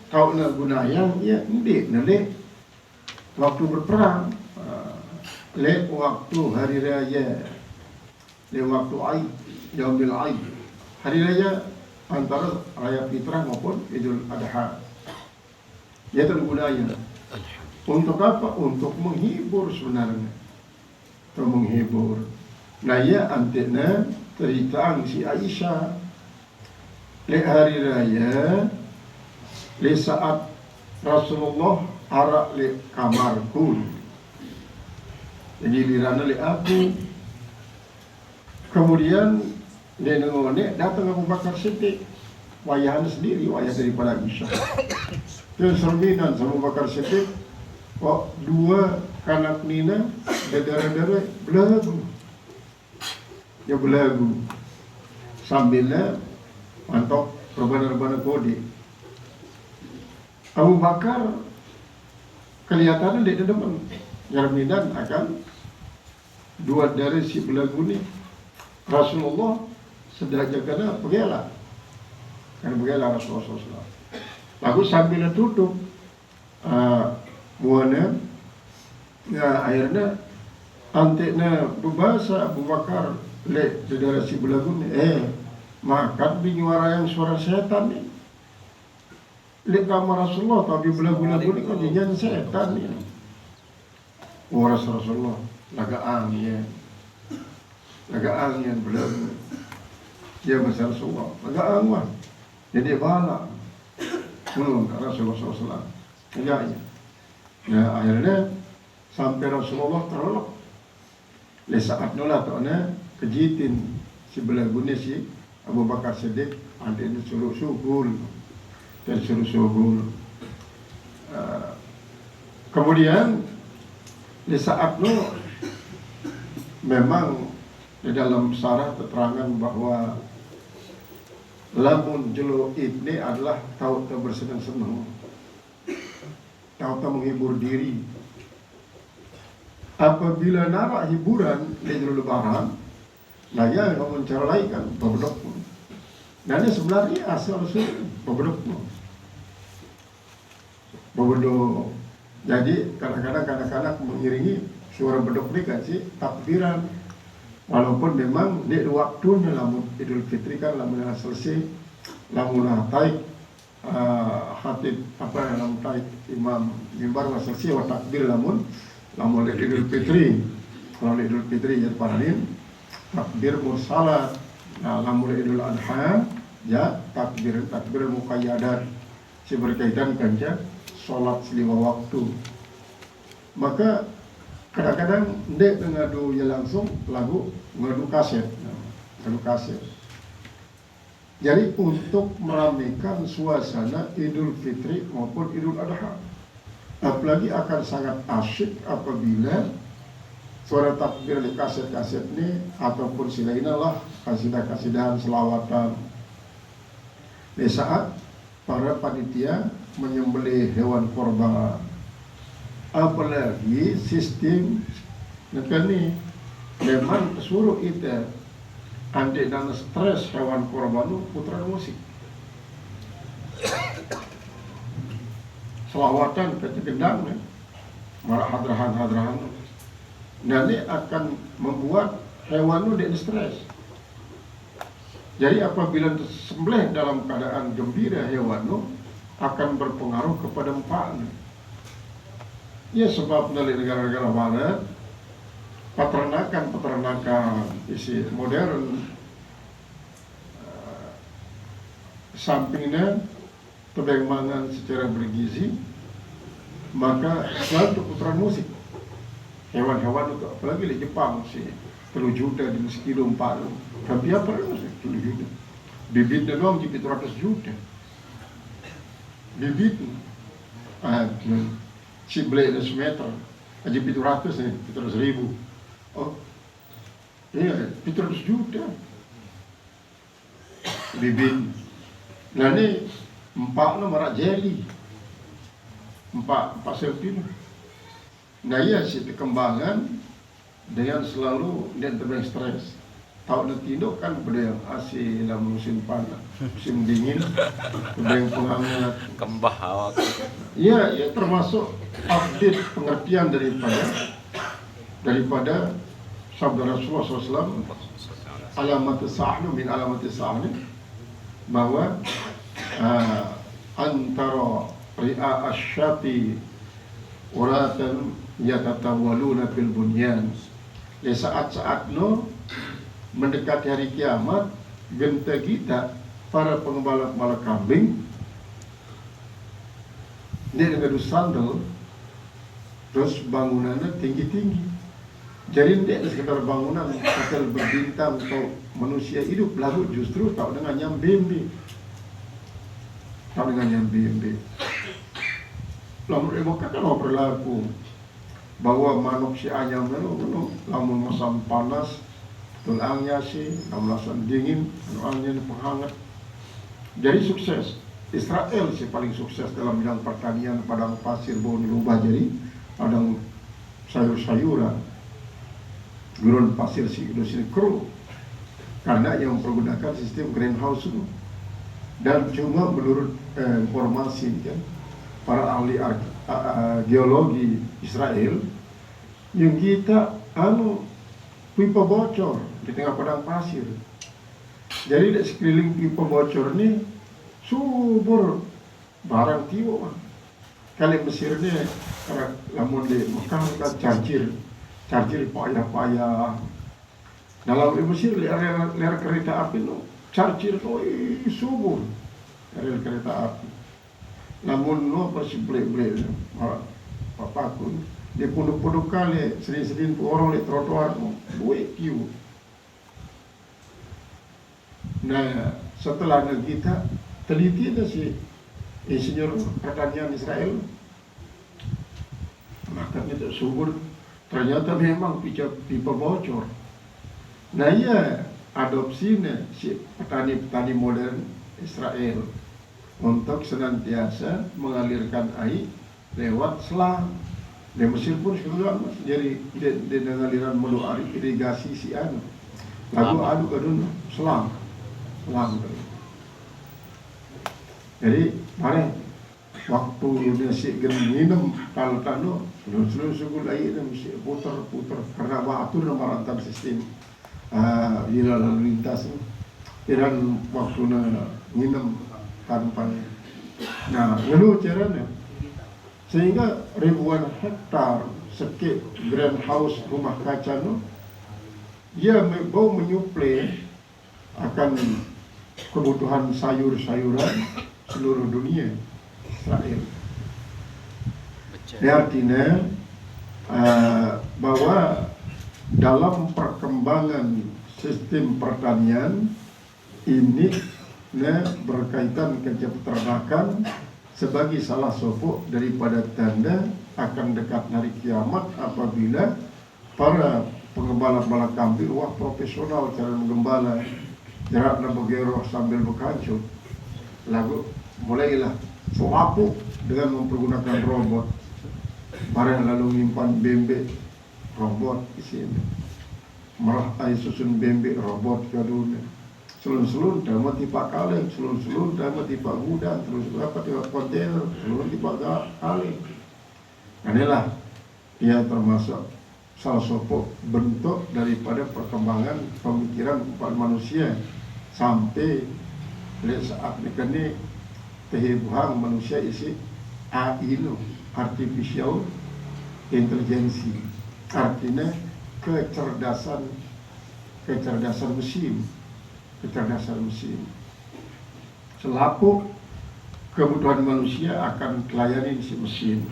kau nak gunayang ya ndik nalik waktu berperang, lek waktu hari raya, lek waktu Aid, Yaumil Aid, hari raya antara raya fitrah maupun Idul Adha. Dia tergunanya untuk apa? Untuk menghibur sebenarnya, untuk menghibur. Nah ya antina cerita si Aisyah lek hari raya, lek saat Rasulullah arak lek kamarku, jadi lirana lek aku. Kemudian dia nengok datang Abu Bakar Siddiq, wayahan sendiri, wayah daripada Aisyah. Dia serbinan sama Abu Bakar Siddiq, kok dua kanak nina dara-dara belagu. Dia belagu sambilnya mantok rebana-rebana kode. Abu Bakar kelihatannya dia demen nyerminan akan dua dari si belagu ni. Rasulullah sedang jaga begela, kan begela Rasulullah SAW. Lalu sambil tutup buahnya, ya akhirnya anteknya berbahasa Abu Bakar lek saudara si belagu ni, makan binyuara yang suara setan ni. Lek kamar Rasulullah tapi belagu-lagu ni kau jangan setan ni. Oh Rasulullah laga angin. Laga angin belagu. Dia besar Rasulullah. Laga angin. Jadi balak. Rasulullah SAW. Ya. Ya akhirnya sampai Rasulullah terlelap. Le saat nula ta'na kejitin si belagu ni si Abu Bakar Siddiq ada suruh suhul. Dan suruh-suruh. Kemudian di saat itu memang di dalam syarah keterangan bahwa lamun jelo ini adalah tahu bersenang-senang, tahu menghibur diri. Apabila narak hiburan di jelo lebaran, nah ya ngomong cara lain kan babedok. Dan ini sebenarnya asal-usul babedok. Babedok. Jadi kadang-kadang kanak-kanak mengiringi suara bedok ni kan si takbiran. Walaupun memang di waktunya lamun Idul Fitri kan lamun selesai, lamun taik khatib apa lamun taik imam mimbar selesai wa takbir lamun Idul Fitri. Kalau Idul Fitri jadi paranin takbir mursalat. Nah lamun Idul Adha ya takbir muqayyadat si berkaitan kanca sholat selima waktu. Maka kadang-kadang ndek ngadu ya langsung lagu ngadu kaset. Jadi untuk meramaikan suasana Idul Fitri maupun Idul Adha. Apalagi akan sangat asyik apabila suara takbir di kaset-kaset ini ataupun silainnya lah kasidah-kasidahan selawatan. Di saat para panitia menyembelih hewan korban, apalagi sistem ini memang suruh itu andai dan stres hewan korban itu putaran musik, selawatan kecil gendang, marah hadrahan, dan ini akan membuat hewan itu tidak stres. Jadi apabila disembelih dalam keadaan gembira hewan itu akan berpengaruh kepada empaknya. Ya sebab dari negara-negara barat peternakan isi modern sampingnya perkembangan secara bergizi, maka selalu putaran musik hewan-hewan itu apalagi di Jepang sih 3 juta di sekilo 4 tapi apa musik 3 juta bibitnya doang 700 juta bibit si beli 100 meter aja 700 nih 700.000. Oh iya 700 juta bibit. Nah ini empaknya marak jeli empak selfie. Nah iya si perkembangan dengan selalu dia terbang stres tahu na tindok kan pada yang AC lah musim panas, musim dingin, pada yang penghangat. Kembah awak. Iya, ya termasuk update pengertian daripada sabda Rasulullah SAW, alamat sa'nu min alamat sa'nu, bahwa antara ri'a asyati uratan yatatawaluna fil bunyan. Ya saat-saat no mendekati hari kiamat, genta kita para pengembala kambing dia dengan sandal, terus bangunannya tinggi-tinggi. Jadi dia sekedar bangunan hotel berbintang atau manusia hidup, lalu justru tak dengan nyambembe. Tak dengan nyambembe. Lamun mereka kan berlaku bahwa manusia anyam lamun masam panas tulangnya sih, lamun dingin, tulangnya penghangat. Jadi sukses. Israel sih paling sukses dalam bidang pertanian, padang pasir bau dirubah jadi padang sayur-sayuran. Gurun pasir si Indonesia kru karena yang mempergunakan sistem greenhouse itu. Dan cuma menurut informasi kan para ahli geologi Israel yang kita pipa bocor di tengah padang pasir. Jadi di sekeliling pipa bocor ini subur barang tiwa. Kali Mesir ni lamun di Mekah kan chargir payah-payah. Dalam di Mesir lihat kereta api no chargir tu subur rel kereta api. Namun no pasti blek apa pun di pondok-pondok kali sedin orang di trotoar no buat kiu. Nah setelah kita teliti itu si insinyur pertanian Israel, makanya itu subur. Ternyata memang pipa bocor. Nah ia adopsinya si petani modern Israel untuk senantiasa mengalirkan air lewat selang. Di Mesir pun sekarang jadi dengan aliran melu irigasi si lagu adu selang. Jadi mari waktu Indonesia minum kalau tano seluruh suku lain mesti putar karena waktu nama rantam sistem lalu lintas dan waktu minum tanpa. Nah lalu caranya sehingga ribuan hektar sekit greenhouse rumah kaca no ia mau menyuplai akan kebutuhan sayur-sayuran seluruh dunia Israel. Ini artinya bahwa dalam perkembangan sistem pertanian ini berkaitan kerja peternakan sebagai salah satu daripada tanda akan dekat hari kiamat apabila para pengembala kambing profesional cara menggembala jarak bergeroh sambil berkancut lalu mulailah selapu dengan mempergunakan robot barang lalu menyimpan bembek robot isinya merah air susun bembek robot kadunya selun dalam tipe kaleng selun dalam tipe gudang terus berapa tipe kontainer selun tipe kaleng. Inilah ia termasuk salah satu bentuk daripada perkembangan pemikiran manusia sampai saat ini kehidupan manusia isi AI artificial intelligence, artinya kecerdasan mesin. Selaku kebutuhan manusia akan melayani si mesin.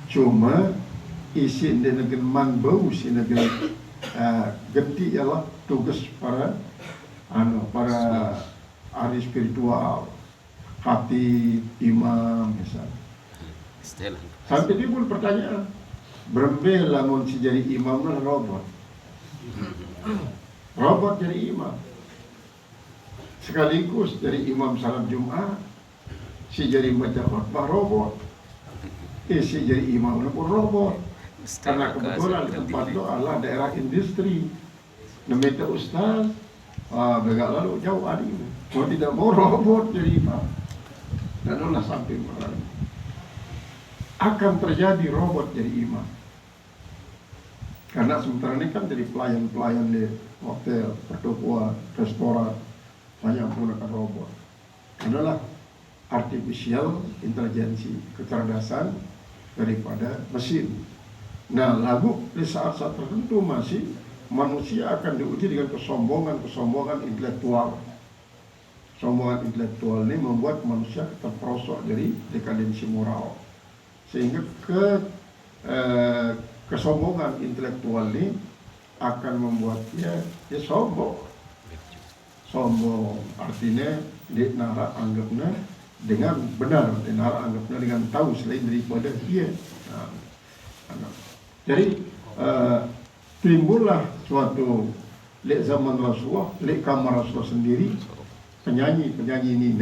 Cuma isi di negeri manbau si negeri genti ialah tugas para ahli spiritual, hati, imam misalnya. Sampai dia pun pertanyaan, berembel lamun si jadi imam lah robot jadi imam. Sekaligus dari imam salat Jumat, si jadi baca khutbah robot, si jadi imam pun robot. Karena kebetulan tempat itu adalah daerah industri. Namanya ustaz, Begak lalu jauh adik. Kalau tidak mau robot jadi imam. Dan Allah sampai melarang. Akan terjadi robot jadi imam. Karena sementara ini kan jadi pelayan-pelayan di hotel, pertokoan, restoran, banyak menggunakan robot. Adalah artificial intelligence, kecerdasan daripada mesin. Nah, lalu di saat-saat tertentu masih manusia akan diuji dengan kesombongan intelektual. Kesombongan intelektual ini membuat manusia terperosok dari dekadensi moral. Sehingga kesombongan intelektual ini akan membuatnya sombong. Sombong artinya dia nara anggapnya dengan benar, dia nara anggapnya dengan tahu selain daripada dia. Jadi timbullah suatu lek zaman Rasulullah, lek kamar Rasulullah sendiri, penyanyi ini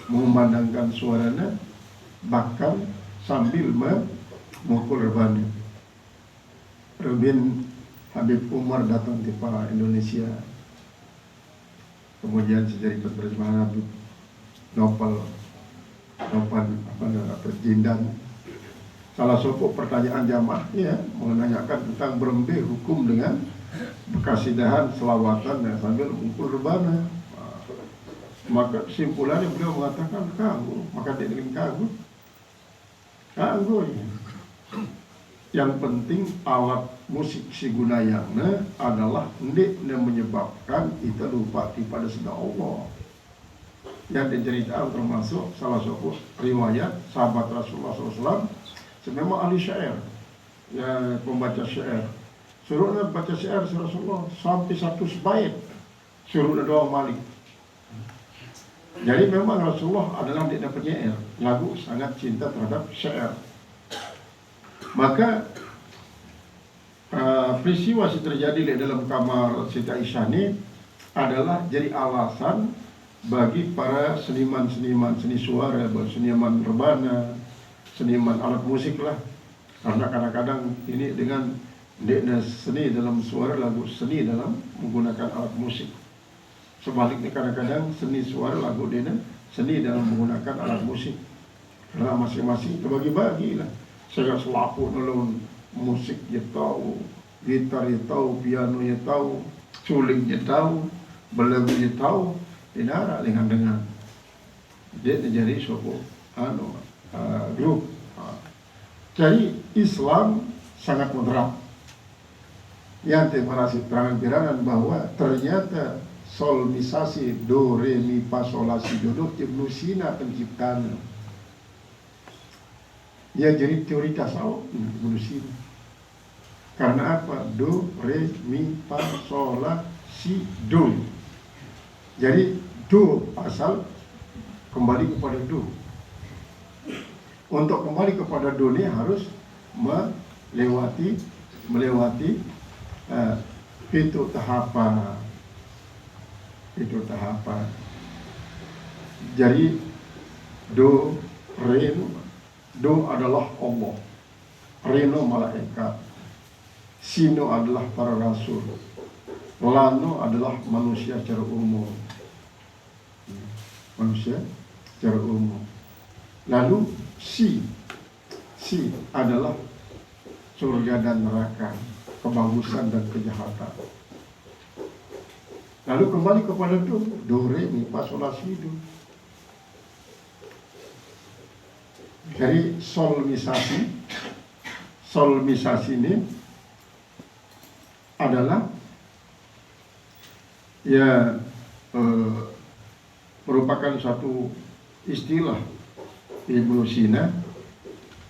mengumandangkan suaranya bahkan sambil memukul rebana. Rubin Habib Umar datang di Indonesia. Kemudian sejari penerjemahan Habib Nopan Jindan. Salah satu pertanyaan jamaah menanyakan tentang berembe hukum dengan kasidahan selawatan sambil mengukul rebana. Maka kesimpulannya beliau mengatakan kanggu, maka dia dengan kanggu. Yang penting alat musik sigunayana adalah yang menyebabkan kita lupa kepada sedang Allah. Yang diceritakan termasuk salah satu riwayat sahabat Rasulullah SAW, memang ahli syair, pembaca syair. Suruhnya baca syair Rasulullah sampai 100 bait, suruhnya doang malik. Jadi memang Rasulullah adalah dia penyair, lagu sangat cinta terhadap syair. Maka peristiwa yang terjadi di dalam kamar Siti Aisyah ini adalah jadi alasan bagi para seniman-seniman, seni suara, seniman rebana, seniman alat musik lah. Karena kadang-kadang ini dengan seni dalam suara, lagu seni dalam menggunakan alat musik. Sebaliknya kadang-kadang seni suara, lagu seni dalam menggunakan alat musik. Karena masing-masing terbagi-bagi lah. Saya selaku nolong musik dia tahu, gitar dia tahu, piano dia tahu, suling dia tahu, belagu dia tahu, tidak dengan dia jadi suatu grup. Jadi Islam sangat moderat. Yang termasuk terang-terangan bahwa ternyata solmisasi do re mi fa sol la si do Ibnu Sina penciptanya. Dia jadi teori tasawuf Ibnu Sina. Karena apa? Do re mi fa sol la si do. Jadi do asal kembali kepada do. Untuk kembali kepada do ini harus melewati pintu tahapan. Jadi do, re, do adalah Allah, reno malaikat, sino adalah para rasul, lano adalah manusia secara umum. Lalu si adalah surga dan neraka, kebagusan dan kejahatan. Lalu kembali kepada do re mi fa sol la si do. Jadi solmisasi ini adalah merupakan satu istilah Ibnu Sina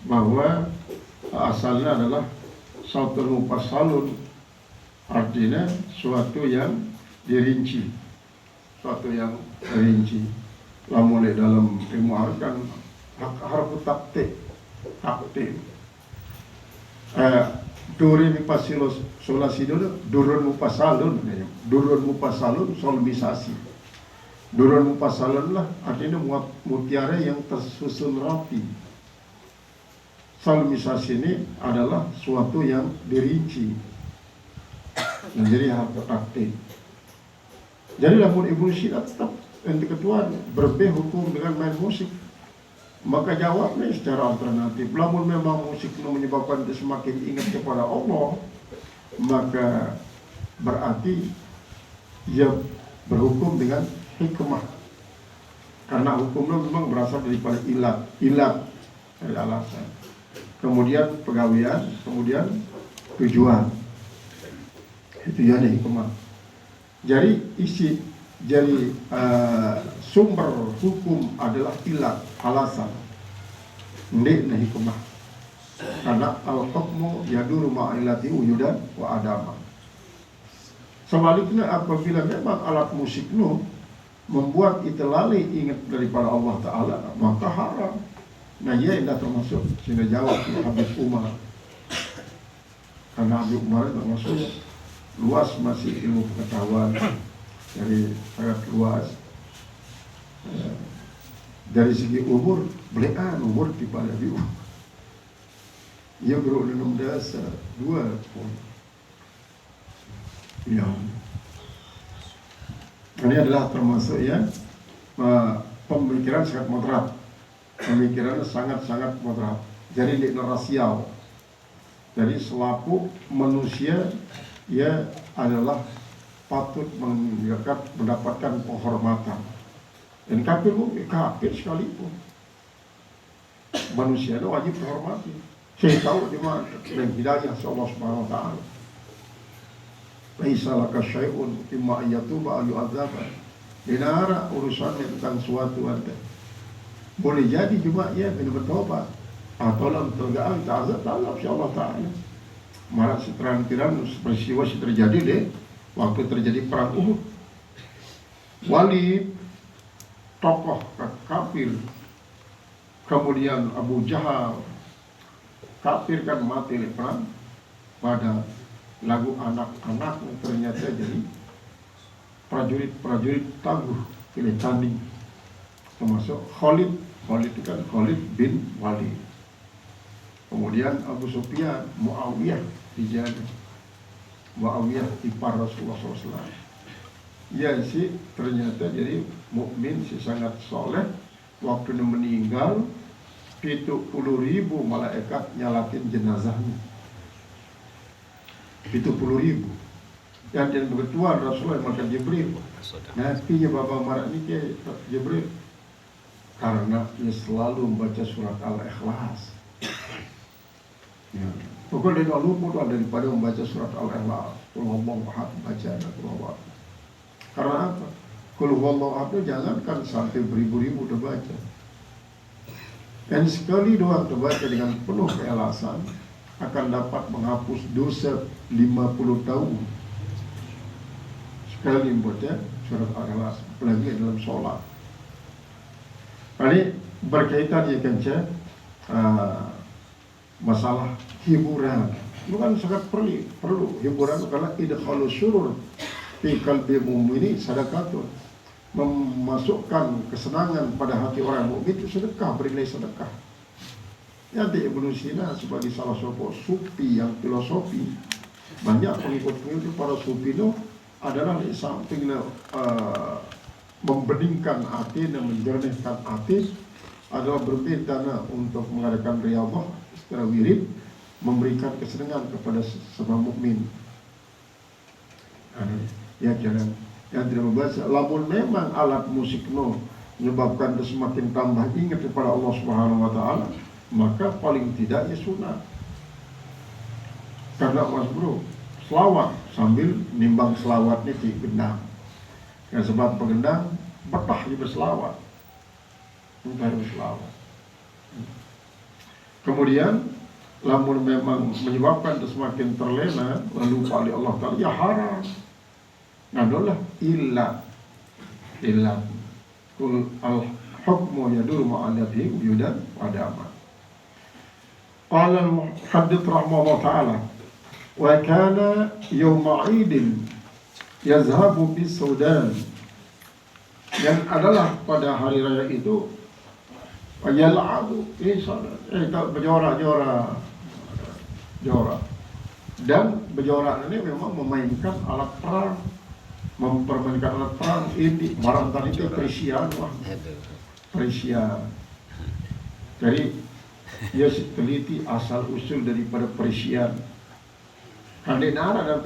bahwa asalnya adalah sautul mufassalun, artinya suatu yang dirinci, lamun dalam ilmu kan harfu taktik do re mi fa sol la si do durun mufassalun solmisasi. Durun mufassalun lah artinya mutiara yang tersusun rapi. Solmisasi ini adalah suatu yang dirinci menjadi harfu taktik. Jadi lamun Ibnu Sina tetap ente ketuan berbeda hukum dengan main musik. Maka jawabnya secara alternatif, lamun memang musik itu menyebabkan dia semakin ingat kepada Allah, maka berarti ia berhukum dengan hikmah. Karena hukumnya memang berasal daripada ilat dari alasan. Kemudian pegawaian, kemudian tujuan. Itu ya hikmah. Jadi sumber hukum adalah ilat, alasan. Ndek hikmah. Karena al-hukmu yaduru ma'ilati wujudan wa adama. Sebaliknya apabila memang alat musik itu membuat kita lalai ingat daripada Allah Ta'ala, maka haram. Nah ia tidak termasuk. Sehingga jawab Habib Umar. Karena Habib Umar termasuk luas masih ilmu pengetahuan, dari sangat luas. Dari segi umur, belian umur di pada Habib Umar. Ia berulang 16, 2 pun. Ya. Ini adalah termasuk ya pemikiran sangat moderat. Pemikiran sangat-sangat moderat. Jadi di rasial. Jadi selaku manusia ia adalah patut mendapatkan penghormatan. Dan kafir sekalipun. Manusia itu wajib dihormati. Saya tahu di mana dan hidayah Allah Subhanahu wa taala. Laisa laka syai'un imma ayyatuba aw yu'adzaba. Dinara urusannya tentang suatu anda. Boleh jadi cuma ya benar bertobat atau dalam tergaan ta'azab Allah Allah taala. Malah seterang-terang peristiwa terjadi deh waktu terjadi perang Uhud. Walid tokoh kafir, kemudian Abu Jahal kafir kan mati oleh perang pada lagu anak-anak ternyata jadi prajurit tangguh pilih tanding, termasuk Khalid itu kan Khalid bin Walid. Kemudian Abu Sufyan, Muawiyah dijaga, Muawiyah ipar Rasulullah SAW. Ya sih ternyata jadi mukmin si sangat soleh. Waktu dia meninggal 70.000 malaikat nyalatin jenazahnya. 70.000. Yang dia berketuan Rasulullah makan Jibril. Nantinya Bapak Marak ini ke Jibril karena dia selalu membaca surat Al-Ikhlas. Ya. Pokoknya dia luput daripada membaca surat Al-Ikhlas. Qul huwallahu ahad baca Allah. Karena apa? Qul huwallahu ahad jangankan sampai beribu-ribu terbaca. Dan sekali doang terbaca dengan penuh keikhlasan akan dapat menghapus dosa 50 tahun. Sekali membaca surat Al-Ikhlas, apalagi dalam sholat. Ini berkaitan ya kenca masalah hiburan. Itu kan sangat perlu hiburan karena idkhalus surur fi qalbi mu'mini sadaqatun. Memasukkan kesenangan pada hati orang mukmin itu sedekah, bernilai sedekah. Jadi Ibnu Sina sebagai salah satu sufi yang filosofi, banyak pengikut-pengikut para sufi itu adalah di samping membeningkan hati dan menjernihkan hati adalah berbeda untuk mengadakan riyadhah secara wirid, memberikan kesenangan kepada semua mukmin. Ya jangan yang tidak membaca. Lamun memang alat musik menyebabkan dia semakin tambah ingat kepada Allah Subhanahu wa taala, maka paling tidak ya sunat. Karena mas bro, selawat sambil nimbang selawatnya di gendang. Ya sebab pegendang betah di berselawat. Itu harus selawat. Kemudian lamun memang menyebabkan dia semakin terlena lalu oleh Allah taala ya haram. Nah adalah illa kul al-hukmu yaduru ma'alati wujudan wa adama. Qala al-muhaddits rahimahullah ta'ala wa kana yawma 'idin yazhabu bis Sudan, yang adalah pada hari raya itu yal'abu berjorak dan berjorak ini memang memainkan alat perang mempermainkan alat perang ini marantan itu Persia, wah Persia. Jadi dia teliti asal usul daripada Persia. Kan dia nara dan